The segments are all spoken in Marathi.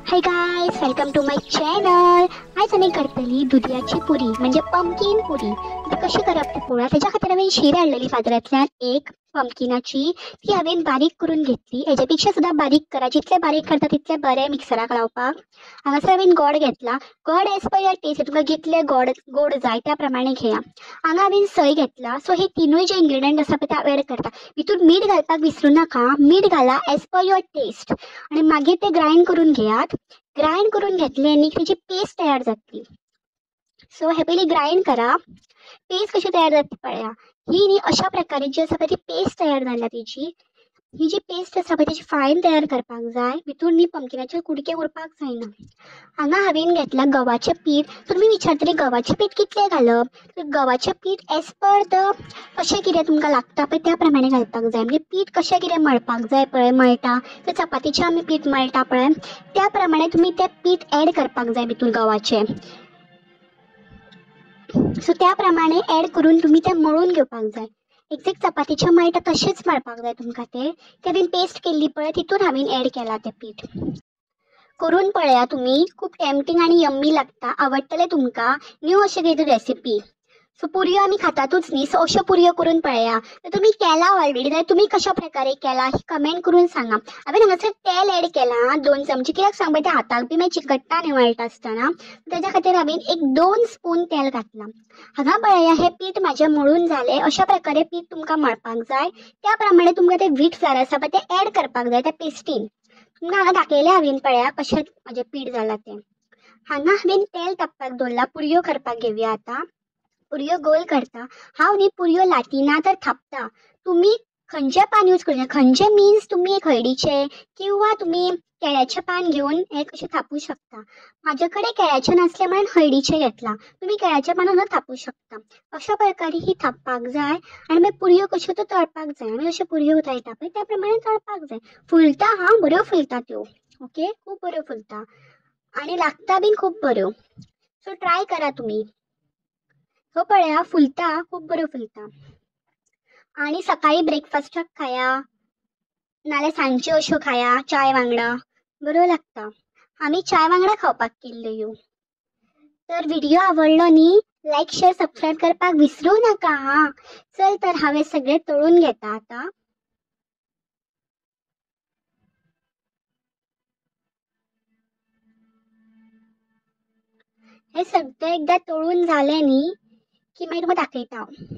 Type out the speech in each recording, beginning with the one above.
High guys, welcome to my channel. आज आम्ही करतली दुधियाची पुरी म्हणजे पंपकिन पुरी। ती कशी करप ती पोळा त्याच्या खातीर हांवें शीर हाडलेली बाजारांतल्यान एक पंपकिनाची। ती हांवें बारीक करून घेतली। हेच्या सुद्धा बारीक करा, जितले बारीक करता तितले बरे मिक्सराक लावपाक। हांगासर हांवें गोड घेतला। गोड एज पर युअर टेस्ट, तुमकां कितले गोड जाय त्या प्रमाणे घेया। हांगा हांवें सय घेतला। सो हे तिनूय जे इन्ग्रेडियंट आसा पळय ते ऍड करता। हितून मीठ घालपाक विसरू नाका, मीठ घाला एज पर युअर टेस्ट। आणि मागीर ते ग्राइंड करून घेयात। ग्राइंड करून घेतले न्ही त्याची पेस्ट तयार जातली। सो हे पयली ग्राइंड करा। पेस्ट कशी तयार जाता पळया। ही न्ही अशा प्रकारे जी आसा ती पेस्ट तयार जाल्या तिची। ही जी पेस्ट आसा पळय त्याची फायन तयार करपाक जाय। भितून न्ही पंपकिनाचे कुडके उरपाक जायना। हांगा हांवें घेतला गव्हाचें पीठ। तुमी विचारतली गव्हाचें पीठ कितलें घालप, तर गव्हाचें पीठ एज पर द कशें कितें तुमकां लागता पळय त्या प्रमाणे घालपाक जाय। म्हणजे पीठ कशें कितें मळपाक जाय पळय, मळटा तर चपातीचें आमी पीठ मळटा पळय त्या प्रमाणे तुमी तें पीठ ऍड करपाक जाय भितून गव्हाचें। सो त्या प्रमाणे ऍड करून तुमी तें मळून घेवपाक जाय। एक्झॅक्ट चपातीचें मळटा तशेंच मळपाक जाय तुमकां तें। हांवें पेस्ट केल्ली पळय तितून हांवें ऍड केला तें पीठ। करून पळया तुम्ही, खूप टेम्पटिंग आणि यम्मी लागता, आवडटले तुमकां। न्यू अशें कितें रेसिपी। सो पुरयो आमी खातातूच न्ही, सो अश्यो पुरयो करून पळया। तर तुमी केला ऑलरेडी, जाल्यार तुमी कशा प्रकारे केला ही कमेंट करून सांगा। हांवें हांगासर तेल ऍड केला 2 चमचे, कित्याक सांग ते हाताक बी मागीर चिकट्टा न्ही मळटा आसतना। त्याच्या खातीर हांवें एक 2 स्पून तेल घातला। हांगा पळया हे पीठ म्हाजें मळून जालें। अशा प्रकारे पीठ तुमकां मळपाक जाय। त्या प्रमाणे तुमकां तें व्हीट फ्लावर आसा पळय तें ऍड करपाक जाय त्या पेस्टीन। तुमकां हांगा दाखयलें हांवें पळया कशें म्हाजें पीठ जालां तें। हांगा हांवें तेल तापपाक दवरला। पुरयो करपाक घेवया आतां। पुरयो गोल करता। हांव न्ही पुरयो लाटिना तर थापता। तुमी खंयचें पान यूज करचें, खंयचें मिन्स तुमी एक हळडीचें किंवा तुमी केळ्याचें पान घेवन हे कशें थापू शकता। म्हाजे कडेन केळ्याचें नासलें म्हणून हळडीचें घेतलां। तुमी केळ्याच्या पानान थापू शकता। अशा प्रकारे ही थापपाक जाय। आनी मागीर पुरयो कश्यो त्यो तळपाक जाय। आमी अश्यो पुरयो तळटा पळय त्या प्रमाणे तळपाक जाय। फुलता हां, बऱ्यो फुलता त्यो। ओके, खूब बऱ्यो फुलता आणि लागता बीन खूब बऱ्यो। सो ट्राय करा तुमी। हो पळया फुलता, खूब बऱ्यो फुलता। आणि सकाळी ब्रेकफास्टाक खाया, नाल्यार सांजच्यो अश्यो खाया चाय वांगडा, बऱ्यो लागता। आमी चाय वांगडा खावपाक केल्ल्यो ह्यो। तर व्हिडिओ आवडलो न्ही, लाईक शेअर सबस्क्राईब करपाक विसरू नका हां। चल तर हांवें सगळें तळून घेता आतां। हे सगळें एकदां तळून जालें न्ही की मागीर तुमकां दाखयता हांव।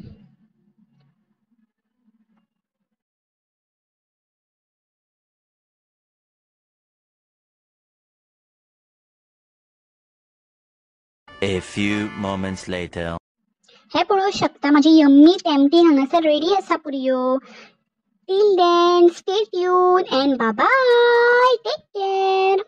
A few moments later. हे पळोवंक शकता माझी यम्मी टेम्पटिंग हांगासर रेडी आसा पुरयो। Till then stay tuned and bye bye, take care.